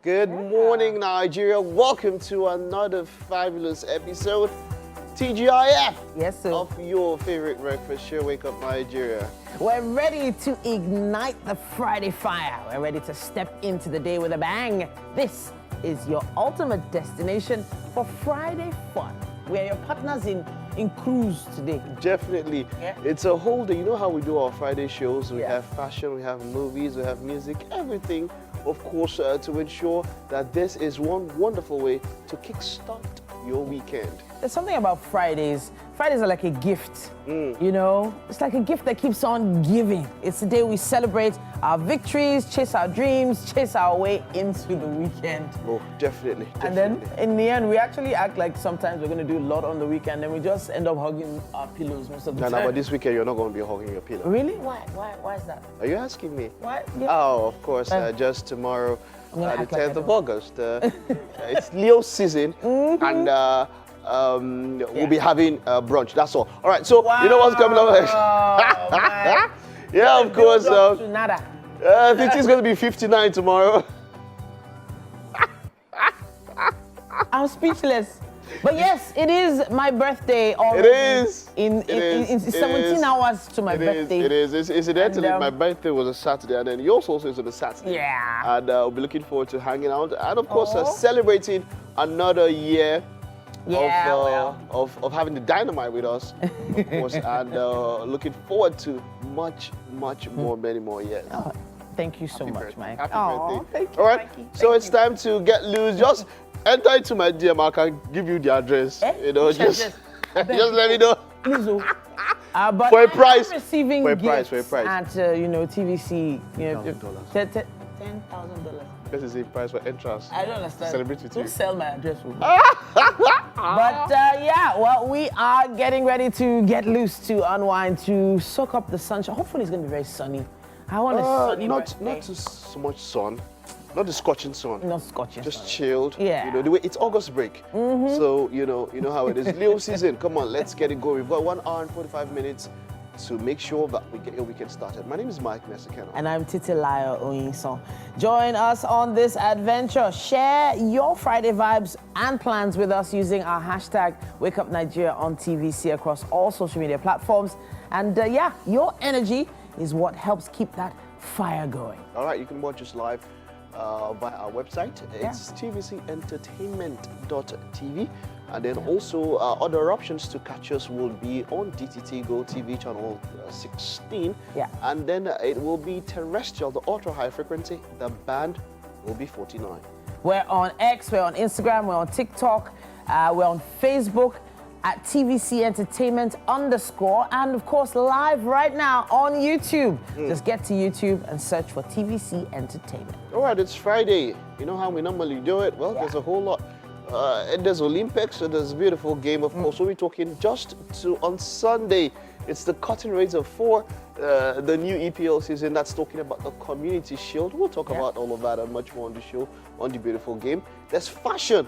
Good morning, Nigeria. Welcome to another fabulous episode, TGIF, Yes, sir. of your favorite breakfast show, Wake Up Nigeria. We're ready to ignite the Friday fire. We're ready to step into the day with a bang. This is your ultimate destination for Friday fun. We are your partners in cruise today. Definitely. Yeah. It's a whole day. You know how we do our Friday shows? We Yeah. have fashion, we have movies, we have music, everything, of course, to ensure that this is one wonderful way to kickstart your weekend. There's something about Fridays. Fridays are like a gift, you know? It's like a gift that keeps on giving. It's the day we celebrate our victories, chase our dreams, chase our way into the weekend. Oh, definitely. And then in the end, we actually act like sometimes we're going to do a lot on the weekend, and we just end up hugging our pillows most of the time. But this weekend you're not going to be hugging your pillow. Really? Why? Why is that? Are you asking me? Why? Yeah. Oh, of course, just tomorrow, gonna the act like I 10th of don't. August. It's Leo season, and we'll be having brunch. That's all. All right, so you know what's coming up next? man. Yeah, of course. Build up to nada. I think it's going to be 59 tomorrow. I'm speechless. But yes, it is my birthday already. It is. In 17 hours to my birthday. It is. Incidentally, And, my birthday was a Saturday, and then yours also is on a Saturday. Yeah. And we'll be looking forward to hanging out, and of course, Oh. celebrating another year Yeah, of having the dynamite with us, of course, and looking forward to much more, many more years. Oh, thank you so Happy much, birthday. Mike. Happy Oh, birthday. thank you, All right, Mikey. so Thank it's you. time to get loose. Just enter into my DM. I can give you the address. You know, Which just address? just let me know. Please, oh. But For a I am price. receiving For a price, gifts for a price. at TVC. You know, $10,000. $10,000. This is a price for entrance. I don't understand. Celebrate with Don't you. sell my address. But yeah, well, we are getting ready to get loose, to unwind, to soak up the sunshine. Hopefully, it's going to be very sunny. I want a sunny Not birthday. too so much sun, not the scorching sun. Not scorching. Just sun. chilled. Yeah. You know, the way it's August break. So you know how it is. Leo season. Come on, let's get it going. We've got 1 hour and 45 minutes to make sure that we get your weekend started. My name is Mike Nesekeno. And I'm Titilayo Oyinson. Join us on this adventure. Share your Friday vibes and plans with us using our hashtag Wake Up Nigeria on TVC across all social media platforms. And yeah, your energy is what helps keep that fire going. All right, you can watch us live via our website. It's tvcentertainment.tv. And then also other options to catch us will be on DTT Go TV channel 16. Yeah. And then it will be terrestrial, the ultra high frequency. The band will be 49. We're on X, we're on Instagram, we're on TikTok, we're on Facebook at TVC Entertainment _, and of course live right now on YouTube. Just get to YouTube and search for TVC Entertainment. All right, it's Friday. You know how we normally do it? Well, Yeah. there's a whole lot. There's Olympics, so there's a beautiful game, of course. We'll be talking on Sunday. It's the cutting race for the new EPL season. That's talking about the Community Shield. We'll talk about all of that and much more on the show, on the beautiful game. There's fashion.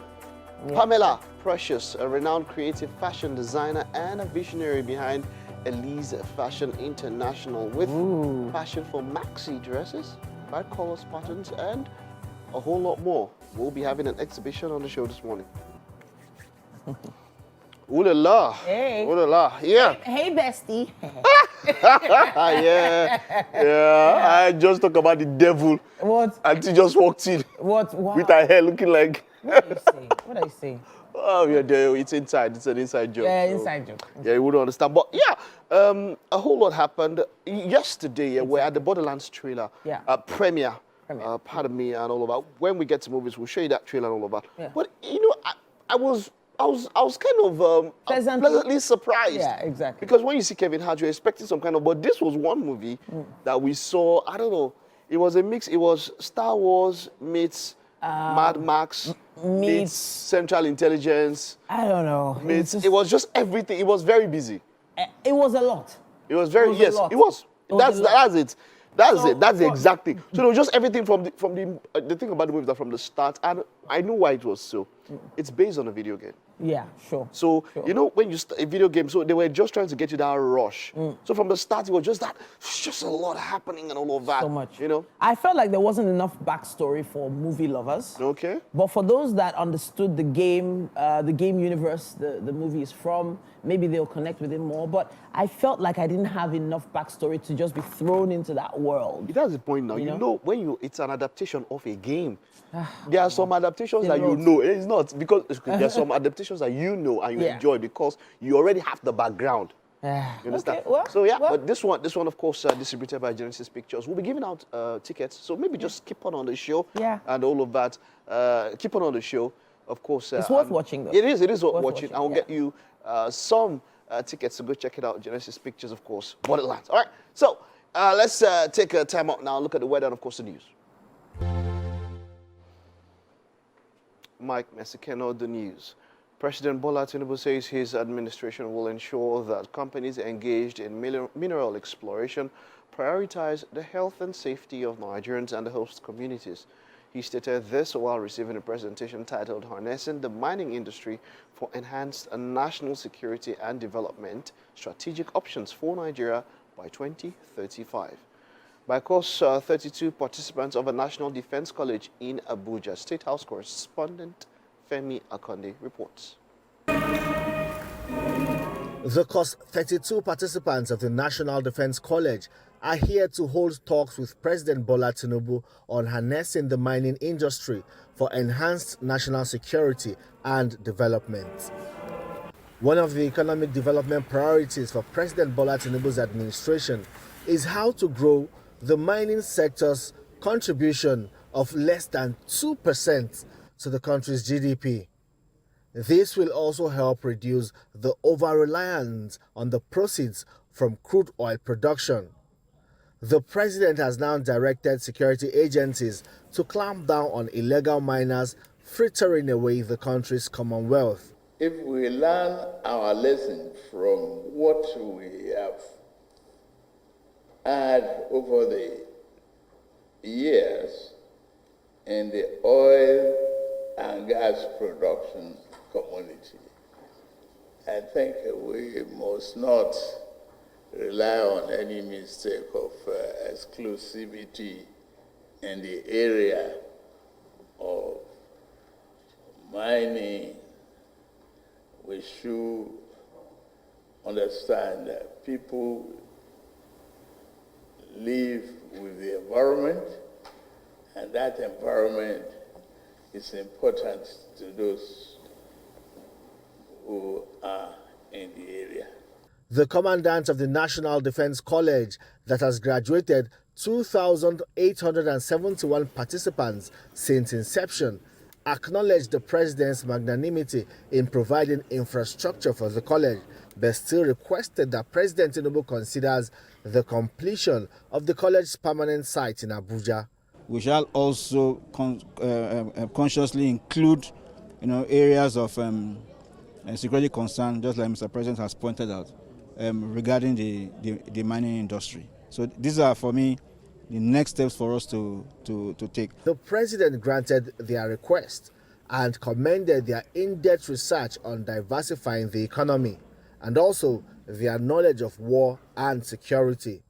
Pamela Precious, a renowned creative fashion designer and a visionary behind Elise Fashion International, with fashion for maxi dresses, bright colors, patterns, and a whole lot more. We'll be having an exhibition on the show this morning. Ooh la la. Hey. Ooh la la. Yeah. Hey, bestie. yeah. I just talked about the devil. What? And she just walked in What? Wow. with her hair looking like. What are you saying? What are you saying? Oh, yeah, it's inside. It's an inside joke. Yeah, so- inside joke. Yeah, you wouldn't understand. But yeah, a whole lot happened yesterday. Yeah, we're at the Borderlands trailer premiere. Pardon me, and all of that. When we get to movies, we'll show you that trailer and all of that. Yeah. But you know, I was kind of pleasantly surprised. Yeah, exactly. Because when you see Kevin Hart, you're expecting some kind of. But this was one movie that we saw. I don't know. It was a mix. It was Star Wars meets Mad Max meets Central Intelligence. I don't know. It was just everything. It was very busy. It was a lot. It was very a yes. lot. It was. It was a lot. That's it. That's So, it. That's the what- exact thing. So it was just everything from the thing about the movie that from the start, and I know why it was so. It's based on a video game. Yeah, sure. So, Sure. you know, when you start a video game, so they were just trying to get you that rush. So from the start, it was just that, it's just a lot happening and all of that. So much. You know? I felt like there wasn't enough backstory for movie lovers. Okay. But for those that understood the game universe the movie is from, maybe they'll connect with it more. But I felt like I didn't have enough backstory to just be thrown into that world. That's the point now. You You know? know, when it's an adaptation of a game, there are some adaptations Still that you wrote. know. It's not because there are some adaptations that you know and you Yeah. enjoy because you already have the background. You understand? Okay, well, so yeah, well. but this one, of course, distributed by Genesis Pictures. We'll be giving out tickets, so maybe just keep on the show. Yeah. And all of that. Keep on the show, of course. It's worth and watching, though. It is worth Worth watching. watching, I will yeah. get you some tickets to go check it out. Genesis Pictures, of course, Borderlands. All right. So let's take a time out now. Look at the weather and, of course, the news. Mike Mesikeno, the news. President Bola Tinubu says his administration will ensure that companies engaged in mineral exploration prioritize the health and safety of Nigerians and the host communities. He stated this while receiving a presentation titled Harnessing the Mining Industry for Enhanced National Security and Development, Strategic Options for Nigeria by 2035. By course, 32 participants of a National Defense College in Abuja. State House correspondent Femi Akonde reports. The course 32 participants of the National Defense College are here to hold talks with President Bola Tinubu on harnessing the mining industry for enhanced national security and development. One of the economic development priorities for President Bola Tinubu's administration is how to grow the mining sector's contribution of less than 2% to the country's GDP. This will also help reduce the over-reliance on the proceeds from crude oil production. The president has now directed security agencies to clamp down on illegal miners frittering away the country's commonwealth. If we learn our lesson from what we have had over the years in the oil and gas production community, I think we must not rely on any mistake of exclusivity in the area of mining. We should understand that people live with the environment, and that environment is important to those who are in the area. The commandant of the National Defense College that has graduated 2,871 participants since inception acknowledged the president's magnanimity in providing infrastructure for the college, but still requested that President Tinubu considers the completion of the college's permanent site in Abuja. We shall also consciously include, areas of security concern, just like Mr. President has pointed out, regarding the mining industry. So these are, for me, the next steps for us to take. The president granted their request and commended their in-depth research on diversifying the economy and also their knowledge of war and security.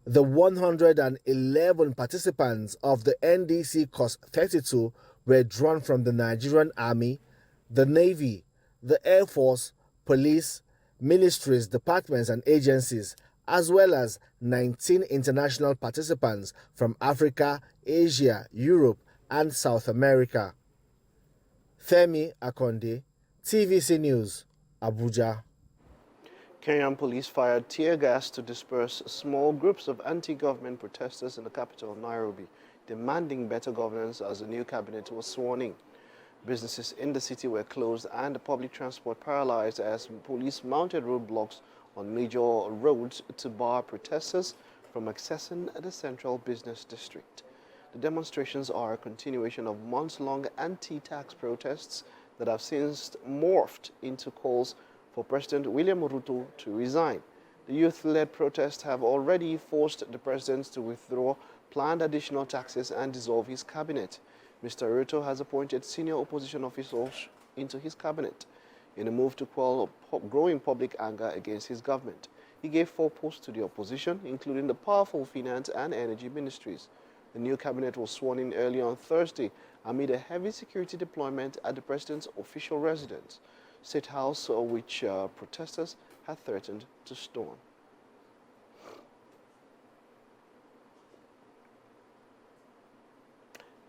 The 111 participants of the NDC Course 32 were drawn from the Nigerian Army, the Navy, the Air Force, police, ministries, departments and agencies, as well as 19 international participants from Africa, Asia, Europe and South America. Femi Akonde, TVC News, Abuja. Kenyan police fired tear gas to disperse small groups of anti-government protesters in the capital, Nairobi, demanding better governance as the new cabinet was sworn in. Businesses in the city were closed and public transport paralyzed as police mounted roadblocks on major roads to bar protesters from accessing the central business district. The demonstrations are a continuation of months-long anti-tax protests that have since morphed into calls for President William Ruto to resign. The youth-led protests have already forced the president to withdraw planned additional taxes and dissolve his cabinet. Mr. Ruto has appointed senior opposition officials into his cabinet in a move to quell growing public anger against his government. He gave 4 posts to the opposition, including the powerful finance and energy ministries. The new cabinet was sworn in early on Thursday amid a heavy security deployment at the president's official residence, State House, which protesters had threatened to storm.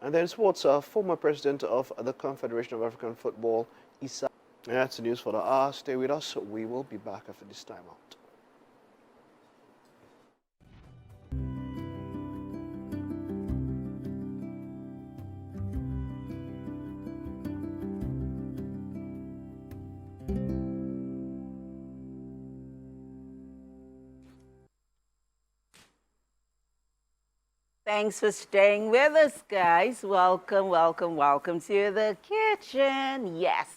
And then sports, former president of the Confederation of African Football, Issa. And that's the news for the hour. Stay with us. We will be back after this time out. Thanks for staying with us, guys. Welcome, welcome, welcome to the kitchen. Yes,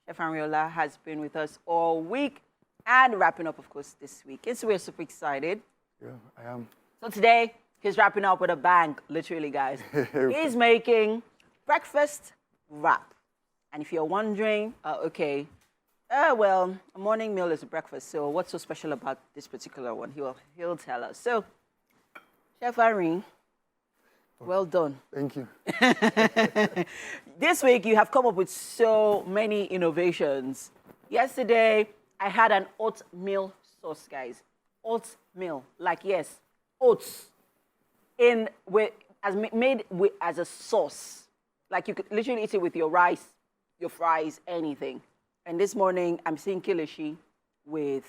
Chef Ariola has been with us all week and wrapping up, of course, this week. And so we're super excited. Yeah, I am. So today, he's wrapping up with a bang, literally, guys. He's making breakfast wrap. And if you're wondering, well, a morning meal is a breakfast, so what's so special about this particular one? He'll tell us. So, Chef Irene, well done. Thank you. This week, you have come up with so many innovations. Yesterday, I had an oatmeal sauce, guys. Oatmeal, like yes, oats, made as a sauce. Like you could literally eat it with your rice, your fries, anything. And this morning, I'm seeing kilishi with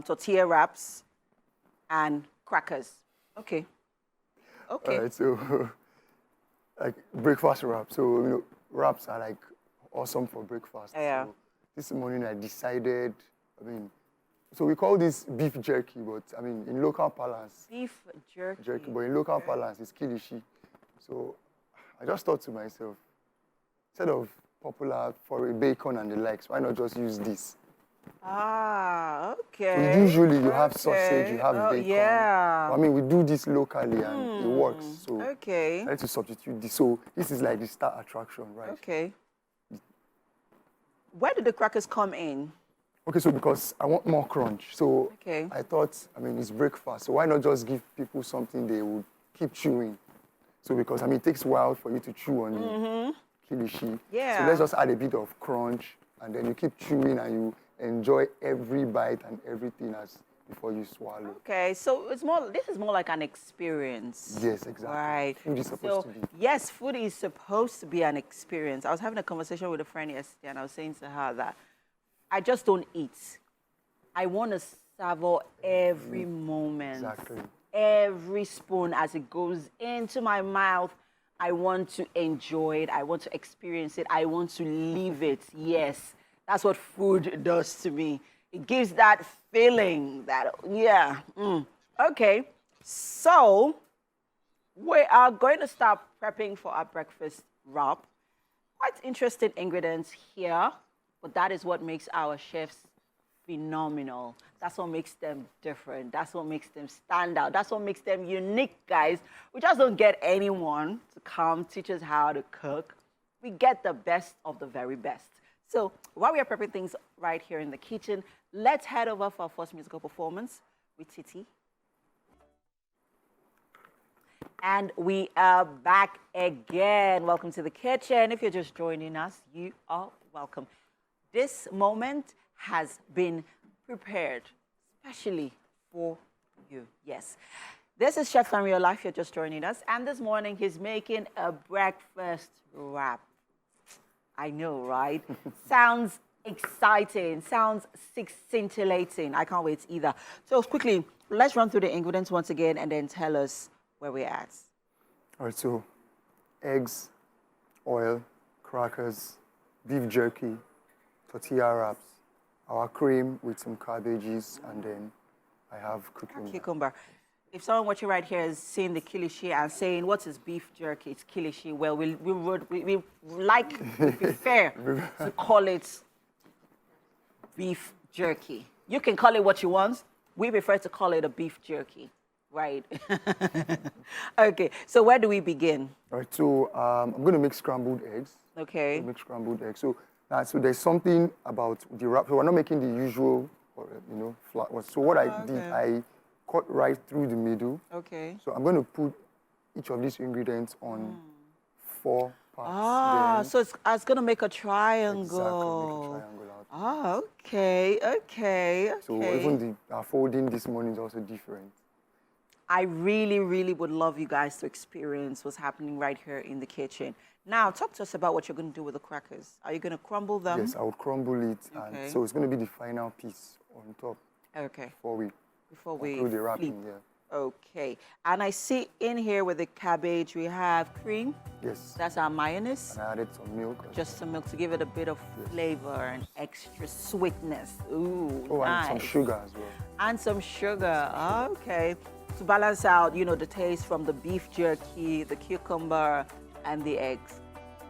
tortilla wraps and crackers. Okay. Okay. All right, so like breakfast wrap. So, wraps are like awesome for breakfast. Yeah. So this morning I decided, so we call this beef jerky, but in local parlance. Beef jerky. But in local parlance, it's kilishi. So I just thought to myself, instead of popular for bacon and the likes, why not just use this? Ah, okay. So usually you have sausage, you have bacon. Yeah. We do this locally and it works. So Okay. I like to substitute this. So this is like the star attraction, right? Okay. Where did the crackers come in? Okay, so because I want more crunch. So Okay. I thought, it's breakfast. So why not just give people something they would keep chewing? So because, it takes a while for you to chew on the kilishi. Yeah. So let's just add a bit of crunch and then you keep chewing and you enjoy every bite and everything before you swallow. Okay, so this is more like an experience. Yes, exactly. Right. Food is supposed to be. Yes, food is supposed to be an experience. I was having a conversation with a friend yesterday and I was saying to her that I just don't eat. I want to savor every moment. Exactly. Every spoon as it goes into my mouth. I want to enjoy it. I want to experience it. I want to live it. Yes. That's what food does to me. It gives that feeling that, yeah. Okay, so we are going to start prepping for our breakfast wrap. Quite interesting ingredients here, but that is what makes our chefs phenomenal. That's what makes them different. That's what makes them stand out. That's what makes them unique, guys. We just don't get anyone to come teach us how to cook. We get the best of the very best. So while we are prepping things right here in the kitchen, let's head over for our first musical performance with Titi. And we are back again. Welcome to the kitchen. If you're just joining us, you are welcome. This moment has been prepared especially for you. Yes. This is Chef Ariola, if you're just joining us. And this morning, he's making a breakfast wrap. I know, right? Sounds exciting. Sounds scintillating. I can't wait either. So quickly, let's run through the ingredients once again and then tell us where we're at. All right, so eggs, oil, crackers, beef jerky, tortilla wraps, our cream with some cabbages, and then I have cucumber. Cucumber. If someone watching right here is seeing the kilishi and saying, what is beef jerky? It's kilishi. Well, we like to be fair to call it beef jerky. You can call it what you want. We prefer to call it a beef jerky. Right. Okay, so where do we begin? All right, so I'm going to make scrambled eggs. Okay. Make scrambled eggs. So, so there's something about the wrap. So we're not making the usual, flat ones. So what I did, I cut right through the middle. Okay. So I'm going to put each of these ingredients on 4 parts. Ah, so it's going to make a triangle. Exactly, make a triangle out. Ah, okay. So even the folding this morning is also different. I really, really would love you guys to experience what's happening right here in the kitchen. Now, talk to us about what you're going to do with the crackers. Are you going to crumble them? Yes, I will crumble it. Okay. And so it's going to be the final piece on top. Okay. Before we throw the wrapping, yeah. Okay. And I see in here with the cabbage, we have cream. Yes. That's our mayonnaise. And I added some milk. Just some milk to give it a bit of flavor and extra sweetness. Ooh, oh, nice. And some sugar as well. And some sugar. Okay. To balance out, the taste from the beef jerky, the cucumber, and the eggs.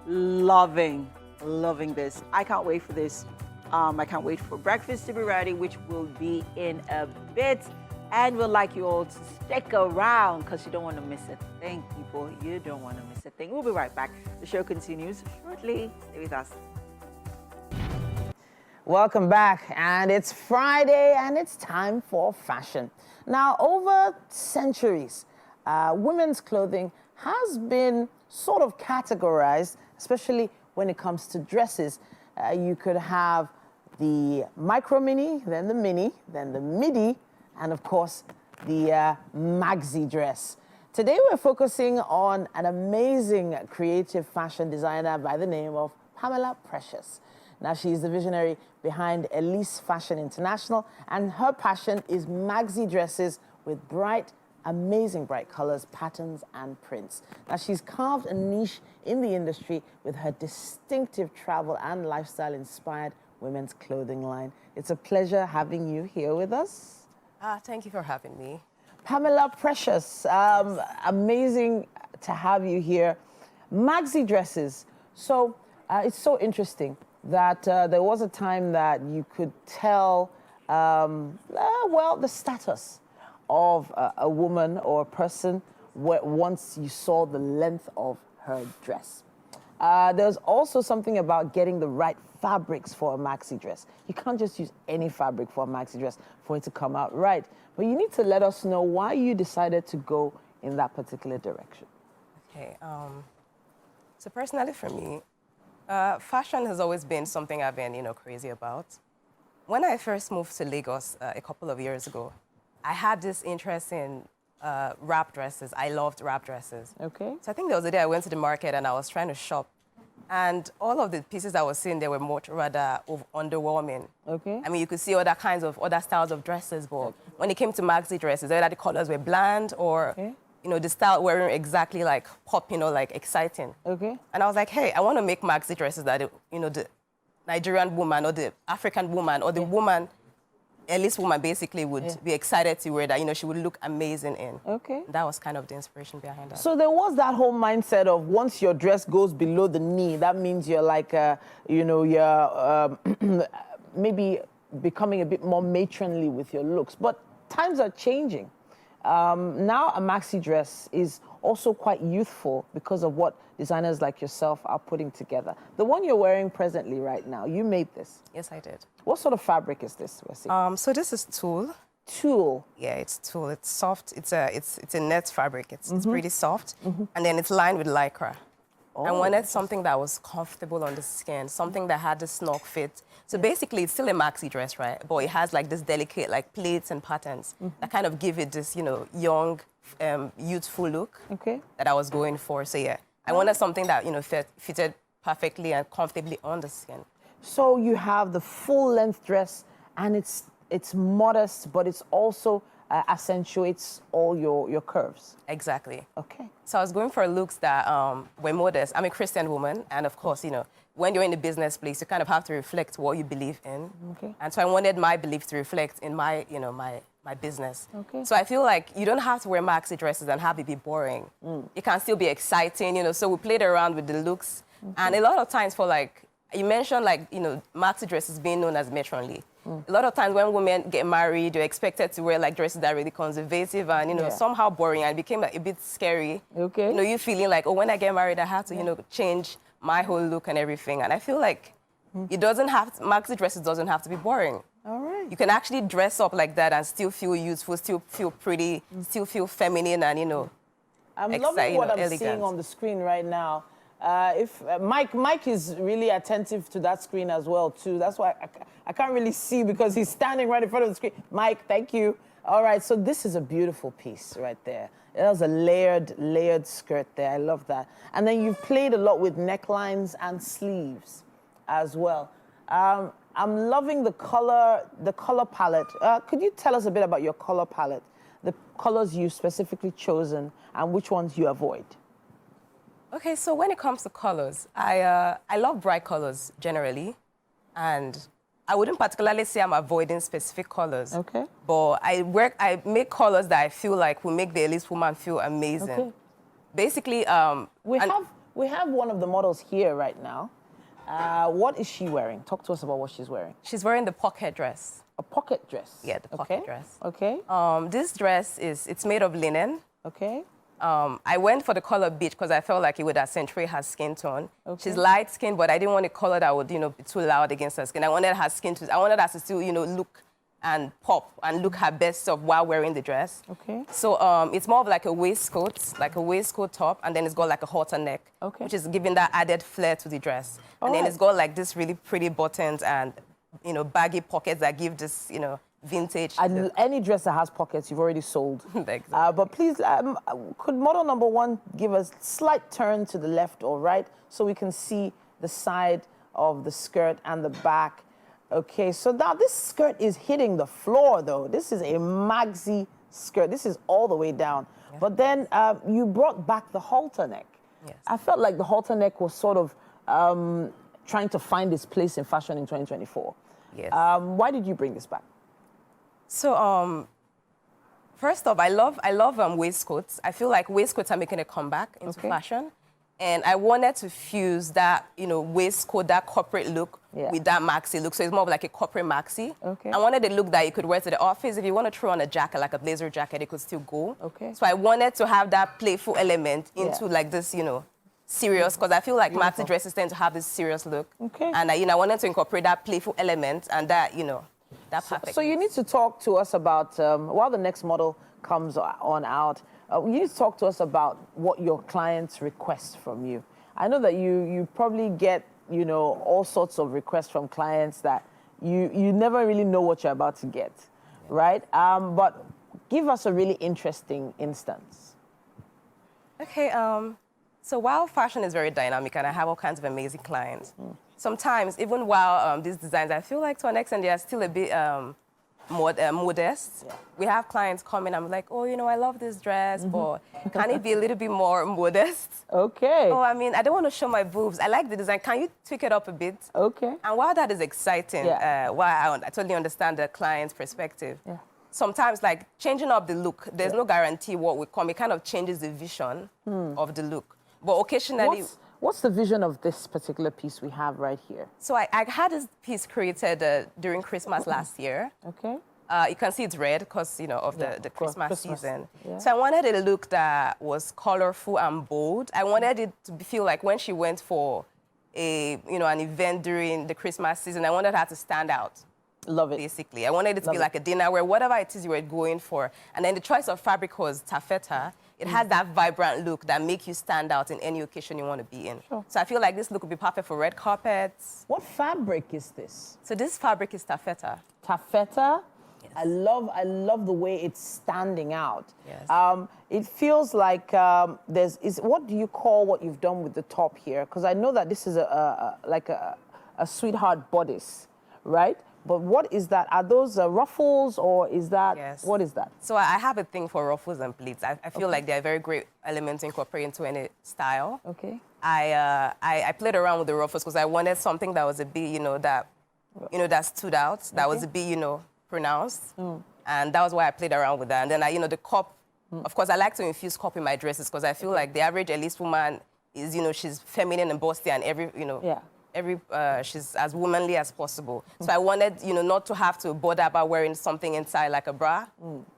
Loving this. I can't wait for this. I can't wait for breakfast to be ready, which will be in a bit. And we'd like you all to stick around because you don't want to miss a thing, people. You don't want to miss a thing. We'll be right back. The show continues shortly. Stay with us. Welcome back, and it's Friday, and it's time for fashion. Now, over centuries, women's clothing has been sort of categorized, especially when it comes to dresses. You could have the micro mini, then the mini, then the midi, and of course, the maxi dress. Today, we're focusing on an amazing creative fashion designer by the name of Pamela Precious. Now, she's the visionary behind Elise Fashion International, and her passion is maxi dresses with amazing bright colors, patterns, and prints. Now, she's carved a niche in the industry with her distinctive travel and lifestyle-inspired women's clothing line. It's a pleasure having you here with us. Thank you for having me. Pamela Precious, amazing to have you here. Maxi dresses. So it's so interesting that there was a time that you could tell, the status of a woman or a person once you saw the length of her dress. There's also something about getting the right fabrics for a maxi dress. You can't just use any fabric for a maxi dress for it to come out right. But you need to let us know why you decided to go in that particular direction. Okay. So personally for me, fashion has always been something I've been, crazy about. When I first moved to Lagos a couple of years ago, I had this interest in wrap dresses. I loved wrap dresses. Okay. So I think there was a day I went to the market and I was trying to shop. And all of the pieces I was seeing, they were much rather underwhelming. Okay. I mean, you could see other styles of dresses, but when it came to maxi dresses, either the colors were bland or, the style weren't exactly like pop, like exciting. Okay. And I was like, hey, I want to make maxi dresses that, the Nigerian woman or the African woman or the woman, at least woman basically would be excited to wear that, she would look amazing in. Okay. That was kind of the inspiration behind that. So there was that whole mindset of once your dress goes below the knee, that means you're like, you're maybe becoming a bit more matronly with your looks. But times are changing. Now a maxi dress is also quite youthful because of what designers like yourself are putting together. The one you're wearing presently right now, you made this. Yes, I did. What sort of fabric is this, we're seeing? So this is tulle. Tulle. Yeah, it's tulle. It's soft. It's a net fabric. It's pretty soft, and then it's lined with lycra. I wanted something that was comfortable on the skin, something that had the snug fit. So basically, it's still a maxi dress, right? But it has like this delicate like pleats and patterns that kind of give it this, young, youthful look that I was going for. So yeah, I wanted something that fitted perfectly and comfortably on the skin. So you have the full length dress, and it's modest, but it's also accentuates all your curves. Exactly. Okay. So I was going for looks that were modest. I'm a Christian woman, and of course, when you're in the business place, you kind of have to reflect what you believe in. Okay. And so I wanted my belief to reflect in my, my business. Okay. So I feel like you don't have to wear maxi dresses and have it be boring. It can still be exciting, So we played around with the looks, and a lot of times for you mentioned maxi dresses being known as matronly. A lot of times when women get married, you're expected to wear like dresses that are really conservative and, you know, somehow boring, and it became like, a bit scary. Okay. You know, you feeling like, oh, when I get married, I have to, you know, change my whole look and everything. And I feel like it doesn't have to, maxi dresses doesn't have to be boring. All right. You can actually dress up like that and still feel youthful, still feel pretty, still feel feminine and, you know, I'm loving what I'm elegant. seeing on the screen right now. If Mike is really attentive to that screen as well too. That's why I can't really see because he's standing right in front of the screen. Mike, thank you. All right, so this is a beautiful piece right there. It has a layered skirt there. I love that. And then you've played a lot with necklines and sleeves as well. I'm loving the color palette. Could you tell us a bit about your color palette, the colors you've specifically chosen and which ones you avoid? Okay, so when it comes to colors, I love bright colors generally, and I wouldn't particularly say I'm avoiding specific colors. Okay. But I make colors that I feel like will make the Elise woman feel amazing. Okay. Basically, we have one of the models here right now. What is she wearing? Talk to us about what she's wearing. She's wearing the pocket dress. A pocket dress? Yeah, the pocket dress. Okay. This dress it's made of linen. Okay. I went for the color beige because I felt like it would accentuate her skin tone. Okay. She's light skinned, but I didn't want a color that would, you know, be too loud against her skin. I wanted her to still, you know, look and pop and look her best self while wearing the dress. Okay. So it's more of like a waistcoat top, and then it's got like a halter neck, which is giving that added flair to the dress. And then it's got like this really pretty buttons and, you know, baggy pockets that give this, you know, vintage. Any dress that has pockets, you've already sold. Exactly. But please, could model number one give a slight turn to the left or right so we can see the side of the skirt and the back? Okay, so now this skirt is hitting the floor, though. This is a maxi skirt. This is all the way down. Yeah. But then you brought back the halter neck. Yes. I felt like the halter neck was sort of trying to find its place in fashion in 2024. Yes. Why did you bring this back? So, first off, I love waistcoats. I feel like waistcoats are making a comeback into fashion. And I wanted to fuse that, you know, waistcoat, that corporate look with that maxi look. So it's more of like a corporate maxi. Okay. I wanted a look that you could wear to the office. If you want to throw on a jacket, like a blazer jacket, it could still go. Okay. So I wanted to have that playful element into like this, you know, serious, because I feel like maxi dresses tend to have this serious look. Okay. And, you know, I wanted to incorporate that playful element and that, you know, that perfect. So you need to talk to us about, while the next model comes on out, you need to talk to us about what your clients request from you. I know that you probably get, you know, all sorts of requests from clients that you never really know what you're about to get, right? But give us a really interesting instance. Okay, so while fashion is very dynamic and I have all kinds of amazing clients, sometimes, even while these designs, I feel like to an extent they are still a bit modest. Yeah. We have clients come in, I'm like, oh, you know, I love this dress, but can it be a little bit more modest? Okay. Oh, I mean, I don't want to show my boobs. I like the design. Can you tweak it up a bit? Okay. And while that is exciting, while I totally understand the client's perspective, sometimes, like, changing up the look, there's no guarantee what will come. It kind of changes the vision of the look. But occasionally... What's the vision of this particular piece we have right here? So I had this piece created during Christmas last year. Okay. You can see it's red because, you know, of the Christmas season. Yeah. So I wanted a look that was colorful and bold. I wanted it to feel like when she went for an event during the Christmas season, I wanted her to stand out. Love it. Basically. I wanted it to be like a dinner wear, whatever it is you were going for. And then the choice of fabric was taffeta. It has that vibrant look that makes you stand out in any occasion you want to be in. Sure. So I feel like this look would be perfect for red carpets. What fabric is this? So this fabric is taffeta. Taffeta? Yes. I love the way it's standing out. Yes. It feels like what do you call what you've done with the top here? Because I know that this is like a sweetheart bodice, right? But what is that? Are those ruffles or is that, what is that? So I have a thing for ruffles and pleats. I feel like they're a very great element to incorporate into any style. Okay. I played around with the ruffles because I wanted something that was a bit, that stood out, that was a bit, pronounced. And that was why I played around with that. And then, the cup, of course, I like to infuse cup in my dresses because I feel like the average Elise woman is, she's feminine and bossy and she's as womanly as possible. So I wanted, not to have to bother about wearing something inside like a bra.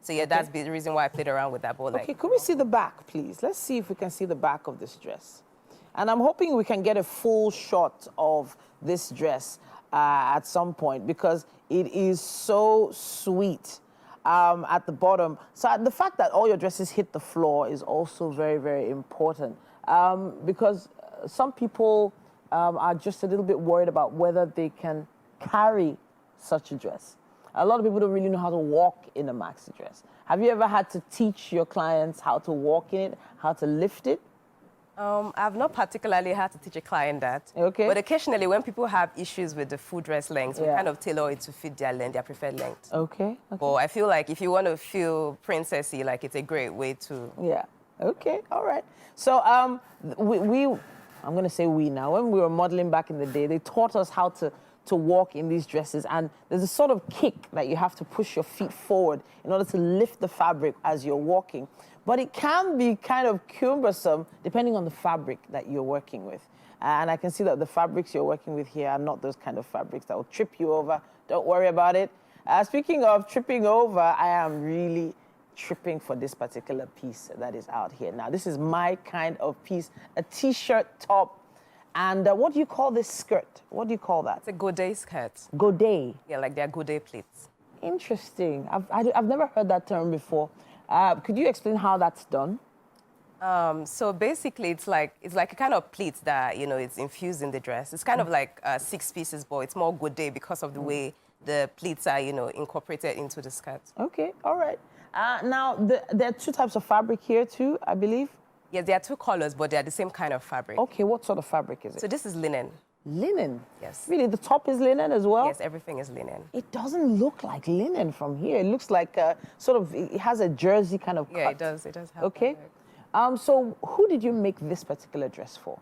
So yeah, that's the reason why I played around with that. But Okay, could we see the back, please? Let's see if we can see the back of this dress. And I'm hoping we can get a full shot of this dress at some point because it is so sweet at the bottom. So the fact that all your dresses hit the floor is also very, very important because some people are just a little bit worried about whether they can carry such a dress. A lot of people don't really know how to walk in a maxi dress. Have you ever had to teach your clients how to walk in it, how to lift it? I've not particularly had to teach a client that. Okay. But occasionally, when people have issues with the full dress length, we kind of tailor it to fit their length, their preferred length. Okay. But I feel like if you want to feel princessy, like it's a great way to. Yeah. Okay. All right. So I'm going to say we now. When we were modeling back in the day, they taught us how to walk in these dresses, and there's a sort of kick that you have to push your feet forward in order to lift the fabric as you're walking. But it can be kind of cumbersome depending on the fabric that you're working with. And I can see that the fabrics you're working with here are not those kind of fabrics that will trip you over. Don't worry about it. Speaking of tripping over, I am really tripping for this particular piece that is out here. Now, this is my kind of piece, a t-shirt top. And what do you call this skirt? What do you call that? It's a godet skirt. Godet? Yeah, like they're godet pleats. Interesting. I've never heard that term before. Could you explain how that's done? So basically, it's like a kind of pleat that, it's infused in the dress. It's kind of like 6 pieces, but it's more godet because of the way the pleats are, incorporated into the skirt. Okay, all right. Now, there are 2 types of fabric here too, I believe. Yes, there are 2 colors, but they are the same kind of fabric. Okay, what sort of fabric is it? So this is linen. Linen? Yes. Really, the top is linen as well? Yes, everything is linen. It doesn't look like linen from here. It looks like it has a jersey kind of cut. Yeah, it does. It does have Okay. So who did you make this particular dress for?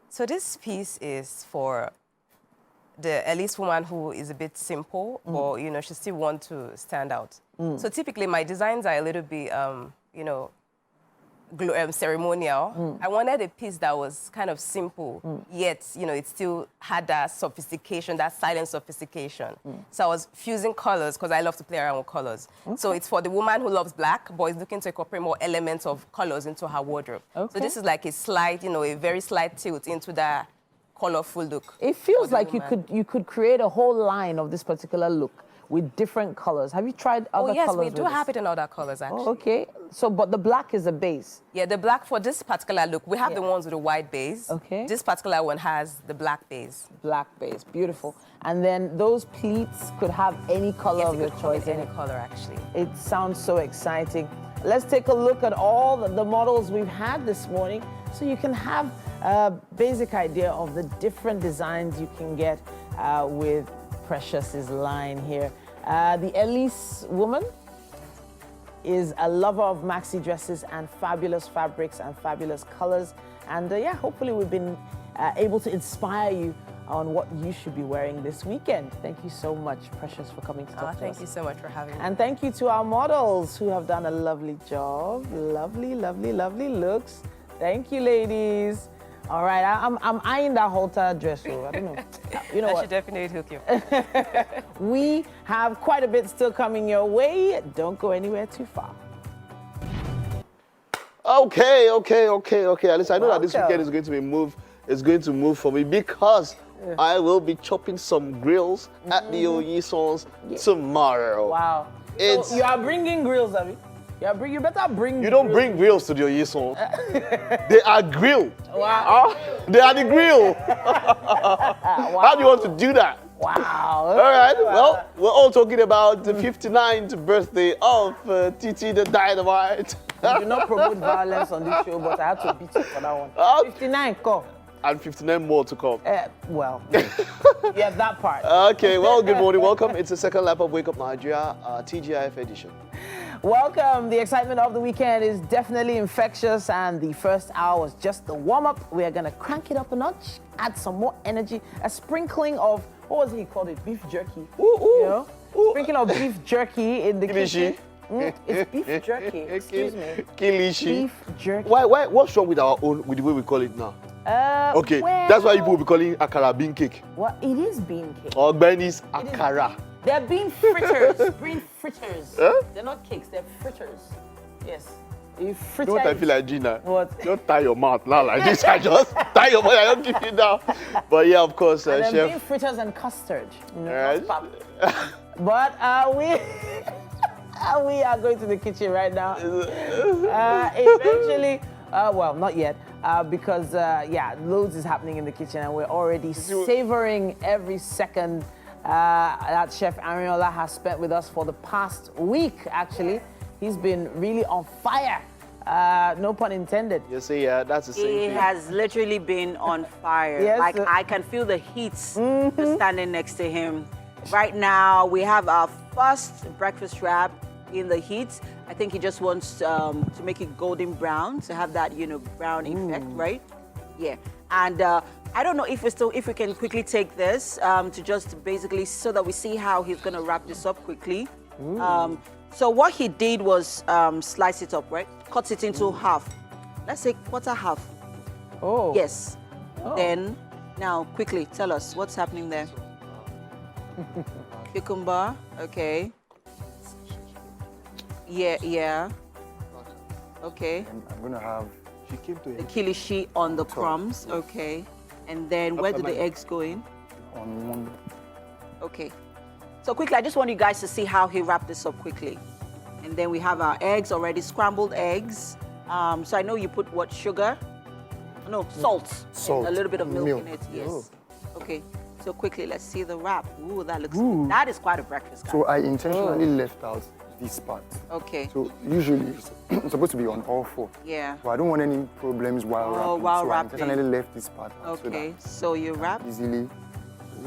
So this piece is for the at least woman who is a bit simple, or she still wants to stand out. So typically, my designs are a little bit, ceremonial. I wanted a piece that was kind of simple, yet, it still had that sophistication, that silent sophistication. So I was fusing colors because I love to play around with colors. Okay. So it's for the woman who loves black, but is looking to incorporate more elements of colors into her wardrobe. Okay. So this is like a slight, a very slight tilt into that colorful look. It feels like you could create a whole line of this particular look with different colors. Have you tried other colors? Oh, yes, we do have it in other colors, actually. Oh, okay. So, but the black is the base? Yeah, the black for this particular look. We have the ones with the white base. Okay. This particular one has the black base. Black base, beautiful. And then those pleats could have any color of your choice. Any color, actually. It sounds so exciting. Let's take a look at all the models we've had this morning so you can have a basic idea of the different designs you can get with Precious's line here. The Elise woman is a lover of maxi dresses and fabulous fabrics and fabulous colors. And yeah, hopefully we've been able to inspire you on what you should be wearing this weekend. Thank you so much, Precious, for coming to talk to us. Thank you so much for having me. And thank you to our models who have done a lovely job. Lovely, lovely, lovely looks. Thank you, ladies. All right, I'm eyeing that halter dress. So I don't know. You know I what? should definitely hook you. We have quite a bit still coming your way. Don't go anywhere too far. Okay. Alice, I know that this weekend is going to be move for me because I will be chopping some grills at the Oyisons tomorrow. Wow. So you are bringing grills, Abby? You better bring. You don't bring grills to the Oyisons. They are grilled. Wow. They are the grill. Wow. How do you want to do that? Wow. All right. Wow. Well, we're all talking about the 59th birthday of Titi the Dynamite. We do not promote violence on this show, but I had to beat you for that one. 59, come. And 59 more to come. Well, yeah, that part. Okay, well, good morning. Welcome. It's the second lap of Wake Up Nigeria, TGIF edition. Welcome. The excitement of the weekend is definitely infectious, and the first hour was just the warm-up. We are going to crank it up a notch, add some more energy, a sprinkling of, what was it he called it? Beef jerky. Ooh. You know? Sprinkling of beef jerky in the kitchen. It's beef jerky. Excuse me. Kilishi. Beef jerky. Why? What's wrong with the way we call it now? Okay, well, that's why people will be calling akara bean cake. Well, it is bean cake. Or Benny's akara. They're bean fritters. Bean fritters. Huh? They're not cakes, they're fritters. Yes. You fritter You know what I it. feel like, Gina? What? Don't tie your mouth now like this. I just tie your mouth. I don't give you down. But yeah, of course, And then chef. bean fritters and custard. You know, Yes. not pap. But we are going to the kitchen right now. Eventually, well, not yet, because yeah, loads is happening in the kitchen, and we're already savoring every second that Chef Ariola has spent with us for the past week. Actually, he's been really on fire. No pun intended. You see, yeah, that's the same He thing. has literally been on fire. Yes, Like, I can feel the heat just standing next to him. Right now, we have our first breakfast wrap in the heat. I think he just wants to make it golden brown, to have that, you know, brown effect, right? Yeah. And I don't know if we can quickly take this to just basically so that we see how he's gonna wrap this up quickly. So what he did was slice it up, right? Cut it into half. Let's say quarter half. Oh. Yes. Then, now quickly tell us what's happening there. Cucumber, okay. Yeah. Okay. And I'm gonna have She came to The kilishi on the crumbs, okay. And then where do the eggs go in? on one. Okay. So quickly, I just want you guys to see how he wrapped this up quickly. And then we have our eggs already, scrambled eggs. So I know you put what, sugar? No, salt. Salt. And a little bit of milk Milk. in it, yes. Okay. So quickly, let's see the wrap. Ooh, that looks good. That is quite a breakfast, guys. So I intentionally left out this part. Okay. So usually it's supposed to be on all four. Yeah. But I don't want any problems while wrapping. while so wrapping. I intentionally left this part out Okay. So you wrap. so that easily.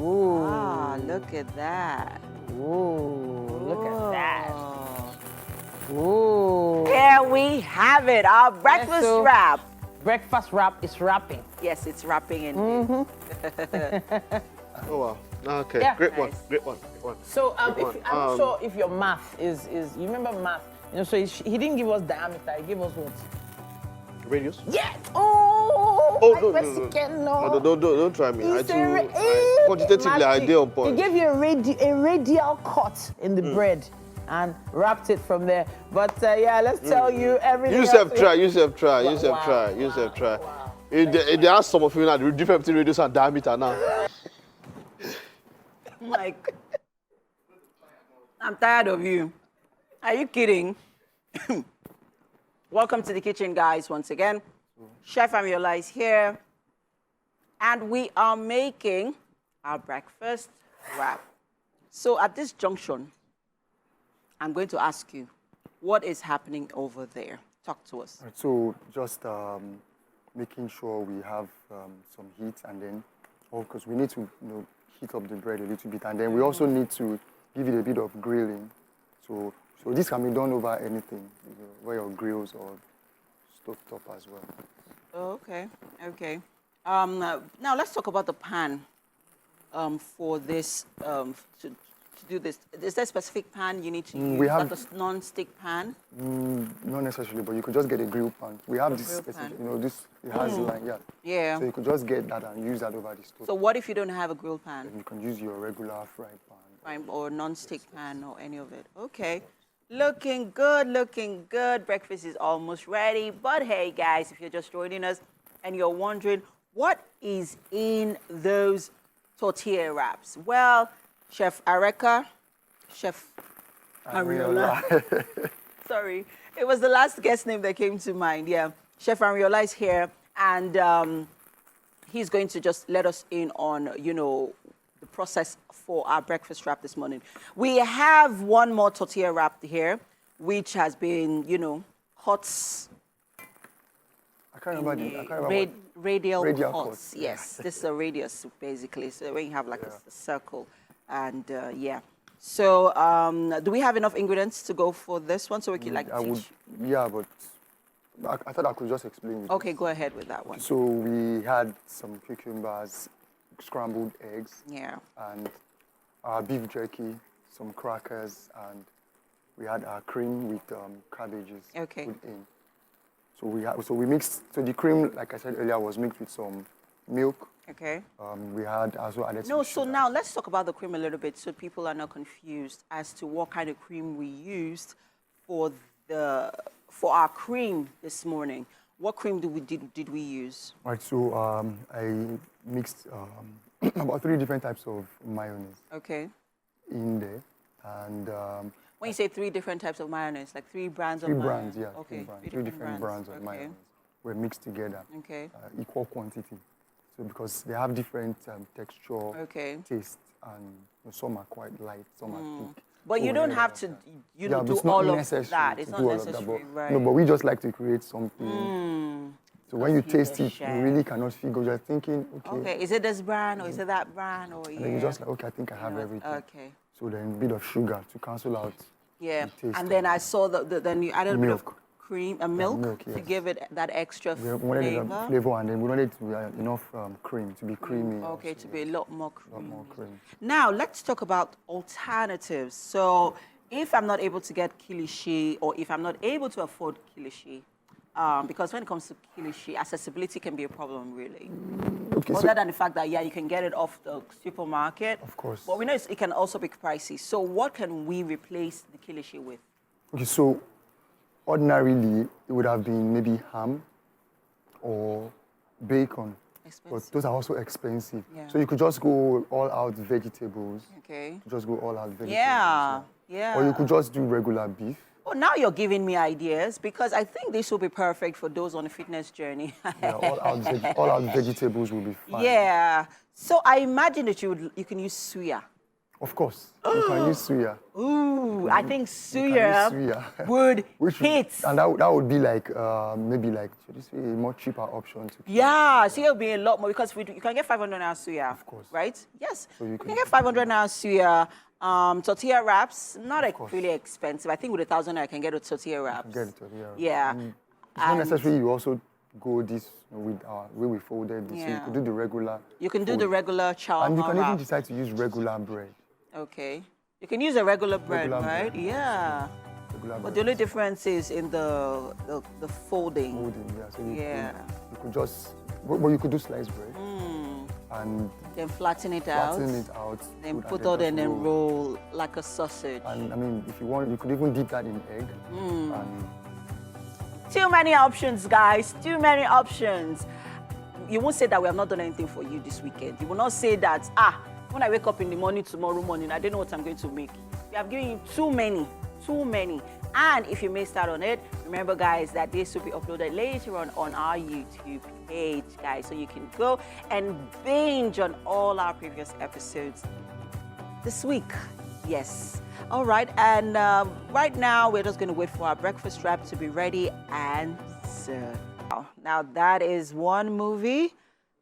Ooh. Ah, look at that. Ooh. Look at that. Oh. Ooh. There we have it, our breakfast so- wrap. Breakfast wrap is wrapping. Yes, it's wrapping in. Oh wow. Okay. Yeah. Great one. Nice. Great one. So Good if, one. I'm not sure if your math is you remember math? You know, so he didn't give us diameter. He gave us what? Radius? Yeah. Oh. Oh, I no, pressed no, no. again, No, don't try me. It's Quantitatively, I did on point. He gave you a radial cut in the bread and wrapped it from there. But yeah, let's tell you everything. You else have we- tried. You have tried. You Wow, have tried. You wow, have tried. wow. They ask some of you now the difference between radius and diameter now. Like, I'm tired of you. Are you kidding? Welcome to the kitchen, guys, once again. Chef Amiola is here. And we are making our breakfast wrap. So at this junction, I'm going to ask you, what is happening over there? Talk to us. Right, so just making sure we have some heat, and then, because we need to heat up the bread a little bit, and then we also need to give it a bit of grilling. So this can be done over anything, where your grills or stove top as well. Oh, okay. Now let's talk about the pan for this, to do this. Is there a specific pan you need to use? we have- like a non-stick pan? Not necessarily, but you could just get a grill pan. We have this grill specific, pan. this, it has like, yeah. Yeah. So you could just get that and use that over the stove. So what if you don't have a grill pan? You can use your regular fried pan. Or non-stick pan or any of it? Okay. Looking good. Breakfast is almost ready. But hey, guys, if you're just joining us and you're wondering what is in those tortilla wraps, well, Chef Areka, Chef Ariola. Sorry, it was the last guest name that came to mind. Yeah, Chef Ariola is here, and he's going to just let us in on, the process for our breakfast wrap this morning. We have one more tortilla wrap here, which has been, hot. I can't remember what- Radial Radial cuts. cuts, Yes, this is a radius basically. So when you have like a circle, and yeah. So do we have enough ingredients to go for this one so we can like teach? Yeah, but I thought I could just explain it. Okay, go ahead with that one. So we had some cucumbers, scrambled eggs, Yeah. and our beef jerky, some crackers, and we had our cream with cabbages Okay. put in. So we mixed. So the cream, like I said earlier, was mixed with some milk. Okay. We had also added. No, some so sugar. now let's talk about the cream a little bit so people are not confused as to what kind of cream we used for our cream this morning. What cream did we use? Right. So I mixed about 3 different types of mayonnaise Okay. in there, and When you say 3 different types of mayonnaise, like 3 brands of 3 mayonnaise. brands, yeah, Okay. 3 different brands of Okay. mayonnaise were mixed together, Okay. equal quantity. So because they have different texture, Okay. taste, and some are quite light, some are thick. But you So don't yeah, have to, but do it's not all of necessary that. to It's do not all of that, necessary, but, right? No, but we just like to create something. So when you Because he's taste a it, you chef. really cannot figure. You're thinking, Okay, is it this brand or is it that brand or and then you're just like, okay, I think I have know, everything. okay. So then a bit of sugar to cancel out Yeah, the taste. and then I saw then you added a bit of Milk. cream, milk milk, to yes. give it that extra We wanted flavor. flavor, and then we wanted to enough cream to be creamy. Okay, also, to be a lot more a lot creamy. more cream. Now, let's talk about alternatives. So, if I'm not able to get kilishi or if I'm not able to afford kilishi, because when it comes to kilishi, accessibility can be a problem, really. Okay, Other than the fact that, yeah, you can get it off the supermarket. Of course. But we know it can also be pricey. So, what can we replace the kilishi with? Okay, so ordinarily it would have been maybe ham or bacon. But Expensive. those are also expensive. Yeah. So you could just go all out vegetables. Okay. Just go all out vegetables. Yeah, yeah. Or you could just do regular beef. Oh, now you're giving me ideas because I think this will be perfect for those on a fitness journey. Yeah, all out vegetables will be fine. Yeah. So I imagine that you can use suya. Of course. You can use suya. Ooh, I think You can use suya would Which hit. And that would be like, maybe like, should you say, a more cheaper option to Yeah, suya will be a lot more because you can get 500 naira suya. Of course. Right? Yes. So you you can- can get 500 naira suya. Tortilla wraps, not course. really expensive. I think with 1,000 I can get a tortilla wraps. get it. Yeah. Yeah. It's not necessary you also go this with our way we folded this. So you Yeah. could do the regular. You can do the fold. regular shawarma And you can even wrap. decide to use regular bread. Okay. You can use a regular bread, Regular right? bread. Yeah. Regular But bread. the only difference is in the folding. Folding, yeah. So Yeah. you could just, but you could do sliced bread and Then flatten it out. flatten it out. Then put- put and out just and then roll like a sausage. And I mean, if you want, you could even dip that in egg. And Too many options, guys. Too many options. You won't say that we have not done anything for you this weekend. You will not say that, when I wake up in the morning tomorrow morning, I don't know what I'm going to make. We have given you too many. And if you missed out on it, remember, guys, that this will be uploaded later on our YouTube page, guys. So you can go and binge on all our previous episodes this week. Yes. All right. And right now, we're just going to wait for our breakfast wrap to be ready and served. Now, that is one movie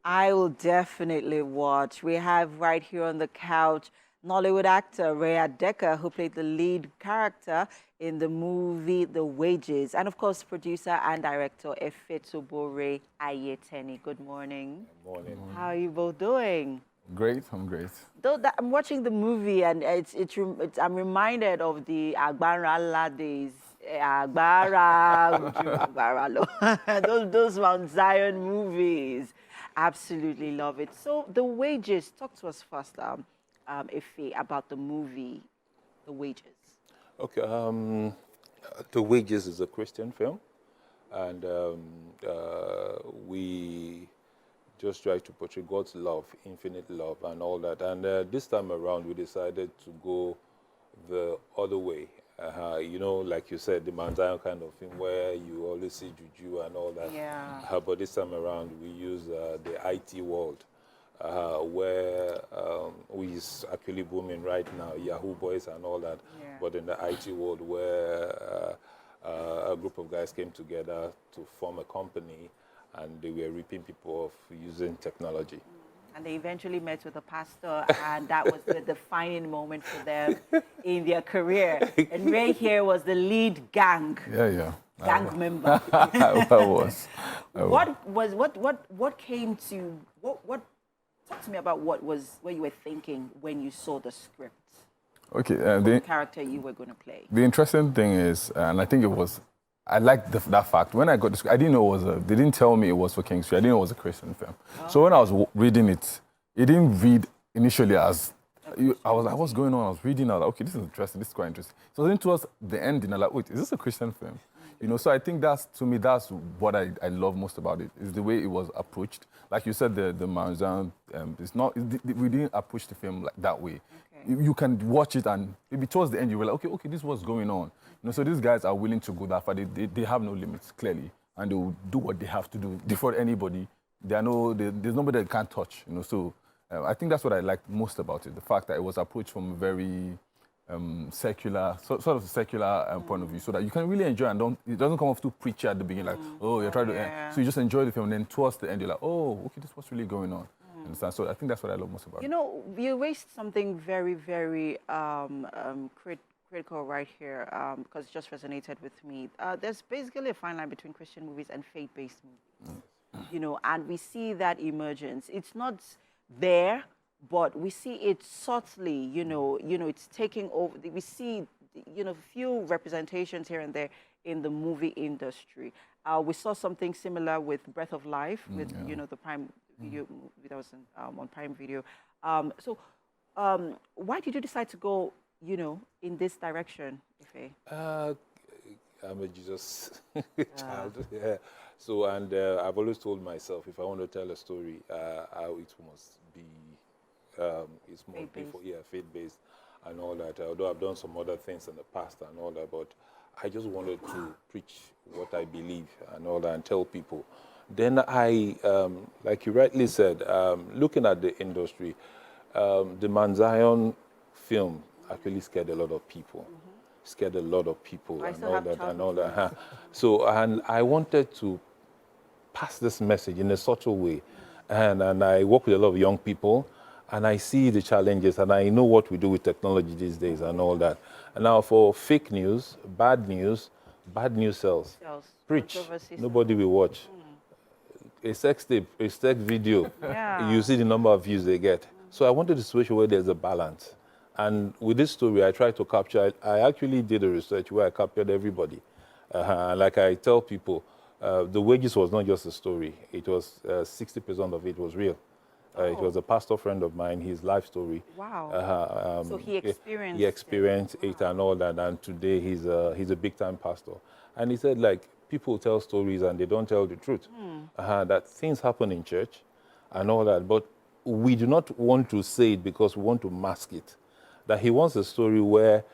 I will definitely watch. We have right here on the couch Nollywood actor Rhea Decker, who played the lead character in the movie The Wages. And of course, producer and director Efetobore Ayeteni. Good morning. Good morning. How are you both doing? Great, I'm great. Though that, I'm watching the movie and I'm reminded of the Agbara days. Agbara, those Mount Zion movies. Absolutely love it. So The Wages, talk to us first, Ife, about the movie The Wages. Okay, The Wages is a Christian film, and we just try to portray God's love, infinite love, and all that. And this time around, we decided to go the other way. You know, like you said, the Mount Zion kind of thing where you always see juju and all that. Yeah. But this time around, we use the IT world, where we is actually booming right now, Yahoo Boys and all that. Yeah. But in the IT world, where a group of guys came together to form a company, and they were ripping people off using technology. And they eventually met with a pastor, and that was the defining moment for them in their career. And Ray here was the lead gang member. What came to what? Talk to me about what you were thinking when you saw the script. Okay, The character you were going to play. the interesting thing is, and I think it was I liked that fact. When I got this, I didn't know it was they didn't tell me it was for King's Street. I didn't know it was a Christian film. Oh. So when I was reading it, it didn't read initially as, I was like, what's going on? I was reading, I was like, okay, this is interesting, this is quite interesting. So then towards the ending, I'm like, wait, is this a Christian film? You know, so I think that's what I love most about it, is the way it was approached. Like you said, the Marzan, we didn't approach the film like that way. Okay. You can watch it and maybe towards the end you were like, okay, this is what's going on. You know, so these guys are willing to go that far. They have no limits, clearly, and they will do what they have to do before anybody. There's nobody they can't touch. You know, so I think that's what I liked most about it, the fact that it was approached from a very secular, sort of secular point of view, so that you can really enjoy and it doesn't come off too preachy at the beginning, like, oh, you're trying to, so you just enjoy the film, and then towards the end, you're like, oh, okay, this is what's really going on. Understand? So I think that's what I love most about it. You know, you raised something very, very critical right here, because it just resonated with me. There's basically a fine line between Christian movies and faith-based movies. You know, and we see that emergence. It's not there, but we see it subtly, you know, it's taking over. We see, you know, few representations here and there in the movie industry. We saw something similar with Breath of Life, with, you know, the Prime Video, that was on Prime Video. So why did you decide to go, you know, in this direction, Ife? I'm a Jesus child. Yeah. So, and I've always told myself, if I want to tell a story, it must be, it's more faith-based and all that. Although I've done some other things in the past and all that, but I just wanted to preach what I believe and all that and tell people. Then I, like you rightly said, looking at the industry, the Manzion film actually scared a lot of people. Scared a lot of people and all that. So, and I wanted to pass this message in a subtle way. And I work with a lot of young people, and I see the challenges, and I know what we do with technology these days and all that. And now for fake news, bad news sells. Preach, nobody will watch. A sex tape, a sex video, you see the number of views they get. So I wanted a situation where there's a balance. And with this story, I tried to capture, I actually did a research where I captured everybody. Like I tell people, the wages was not just a story. It was 60% of it was real. It was a pastor friend of mine, his life story. Wow. So he experienced He experienced it and all that, and today he's a big-time pastor. And he said, like, people tell stories and they don't tell the truth. That things happen in church and all that, but we do not want to say it because we want to mask it. That he wants a story where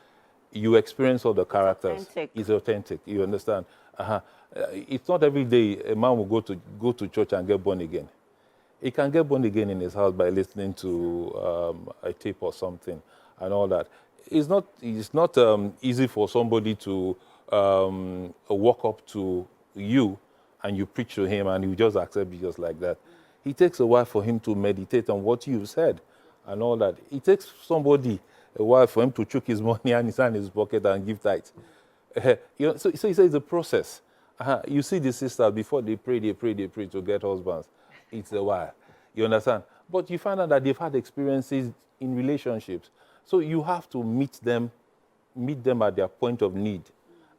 you experience all the characters. It's authentic. You understand? It's not every day a man will go to church and get born again. He can get born again in his house by listening to a tape or something and all that. It's not easy for somebody to walk up to you and you preach to him and he just accept you just like that. It takes a while for him to meditate on what you said and all that. It takes somebody a while for him to chuck his money and his hand in his pocket and give tithes. You know, so it's a process. You see the sisters, before they pray to get husbands. It's a while. You understand? But you find out that they've had experiences in relationships. So you have to meet them at their point of need.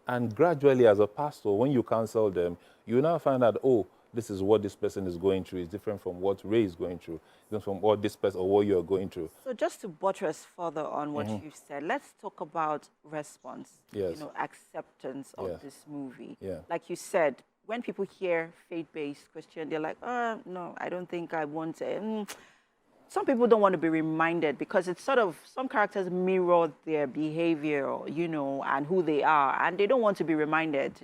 And gradually, as a pastor, when you counsel them, you now find out, oh, this is what this person is going through. It's different from what Ray is going through. It's different from what this person or what you're going through. So just to buttress further on what you've said, let's talk about response, you know, acceptance of this movie. Like you said, when people hear faith-based Christian, they're like, no, I don't think I want to. Some people don't want to be reminded because it's sort of, some characters mirror their behavior, you know, and who they are, and they don't want to be reminded.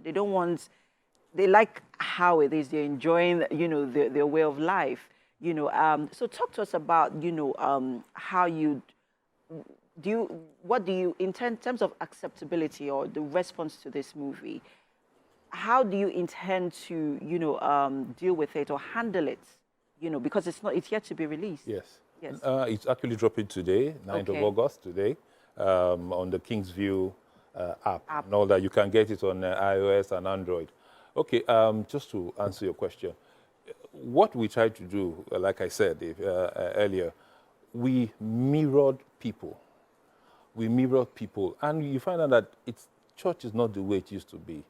They like how it is. They're enjoying, you know, their way of life, you know. So talk to us about, you know, how what do you intend in terms of acceptability or the response to this movie? How do you intend to, you know, deal with it or handle it? You know, because it's yet to be released. Yes. It's actually dropping today, 9th of August today, on the Kingsview app. And all that. You can get it on iOS and Android. Okay, just to answer your question, what we tried to do, like I said earlier, we mirrored people. And you find out that church is not the way it used to be.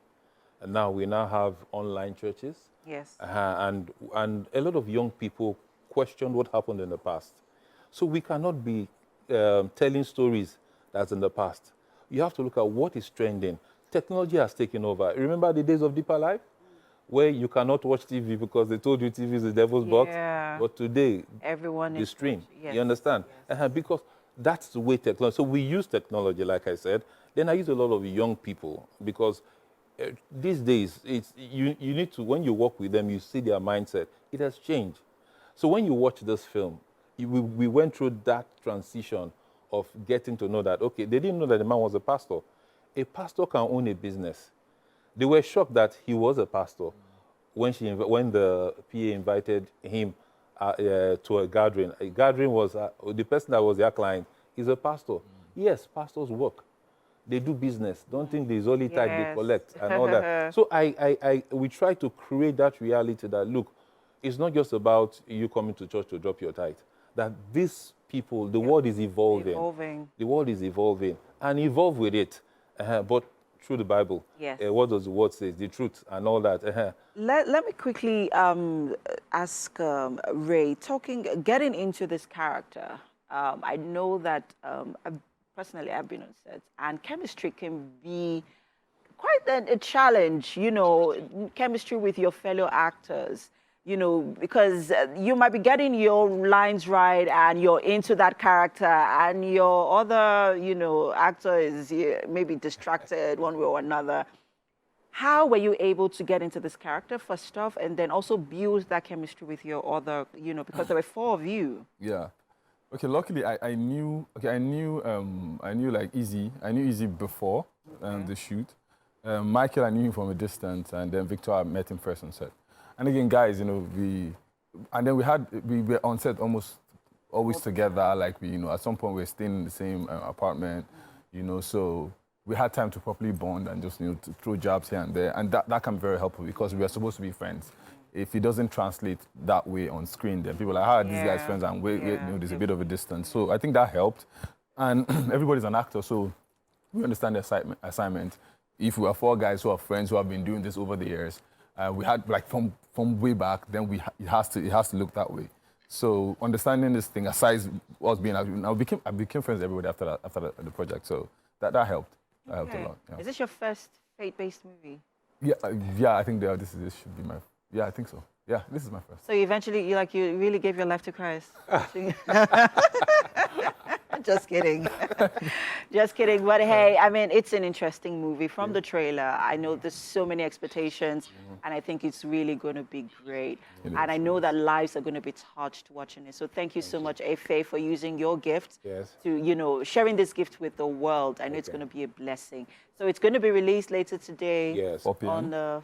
And now we now have online churches. Yes. And a lot of young people question what happened in the past. So we cannot be telling stories that's in the past. You have to look at what is trending. Technology has taken over. Remember the days of Deeper Life? Where you cannot watch TV because they told you TV is the devil's box. But today, everyone is stream. Yes. You understand? Yes. Because that's the way technology. So we use technology, like I said. Then I use a lot of young people because these days, you need to, when you work with them, you see their mindset. It has changed. So when you watch this film, we went through that transition of getting to know that, okay, they didn't know that the man was a pastor. A pastor can own a business. They were shocked that he was a pastor when the PA invited him to a gathering. A gathering was, the person that was their client is a pastor. Yes, pastors work. They do business. Don't think there's only type they collect and all that. So we try to create that reality that, look, it's not just about you coming to church to drop your tithe. That these people, the world is evolving. The world is evolving. And evolve with it. But through the Bible. Yes. What does the word say? The truth and all that. Let me quickly ask Ray, getting into this character, I know that personally I've been on set, and chemistry can be quite a challenge, you know, chemistry with your fellow actors. You know, because you might be getting your lines right and you're into that character and your other, you know, actor is maybe distracted one way or another. How were you able to get into this character first off and then also build that chemistry with your other, you know, because there were 4 of you? Yeah. Okay, luckily I knew like Izzy. I knew Izzy before the shoot. Michael, I knew him from a distance, and then Victor, I met him first on set. And again, guys, you know, we were on set almost always together. Like at some point we were staying in the same apartment, you know, so we had time to properly bond and just, to throw jabs here and there. And that can be very helpful because we are supposed to be friends. If it doesn't translate that way on screen, then people are like, how are these guys friends? And there's a bit of a distance. So I think that helped. And everybody's an actor, so we understand the assignment. If we are 4 guys who are friends who have been doing this over the years, we had like from way back, then it has to look that way. So understanding this thing, aside us being, I became friends with everybody after the project. So that helped. That helped a lot. Yeah. Is this your first faith-based movie? Yeah. I think this should be my. Yeah, I think so. Yeah, this is my first. So eventually, you really gave your life to Christ. Just kidding. Just kidding. But hey, I mean, it's an interesting movie. From the trailer, I know there's so many expectations, and I think it's really going to be great. And I know that lives are going to be touched watching it. So thank you so much, Efe, for using your gift to, sharing this gift with the world. I know it's going to be a blessing. So it's going to be released later today. Yes. On the...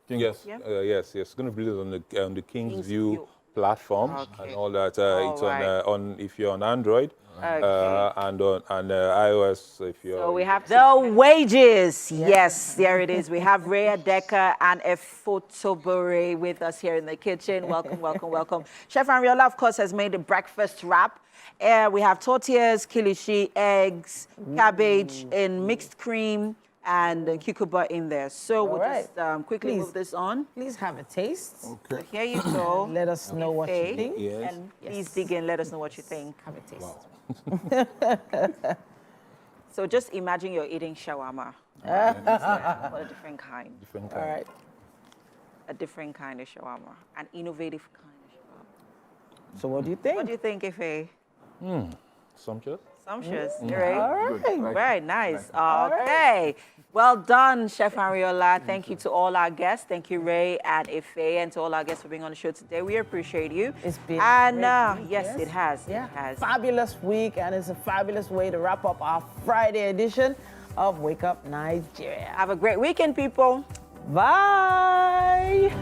Yes, yes. It's going to be released on the King's View platform and all that. It's on if you're on Android and on iOS if you're. So we have the wages. Yes, there it is. We have Rhea Decker and Efotobore with us here in the kitchen. Welcome, welcome, welcome. Chef Ariola, of course, has made a breakfast wrap. We have tortillas, kilishi, eggs, cabbage in mixed cream, and cucumber in there. So we'll just quickly move this on. Please have a taste. Okay. So here you go. Let us know what you think. Yes. And please dig in. Let us know what you think. Have a taste. So just imagine you're eating shawarma. But a different kind. Different kind. All right. A different kind of shawarma. An innovative kind of shawarma. So what do you think? What do you think, Ife? Sumptuous. Sumptuous. All right. Very nice. Okay. Well done, Chef Ariola. Thank you to all our guests. Thank you, Ray and Ife, and to all our guests for being on the show today. We appreciate you. It's been yes, it has. Yeah. It has. Fabulous week, and it's a fabulous way to wrap up our Friday edition of Wake Up Nigeria. Have a great weekend, people. Bye.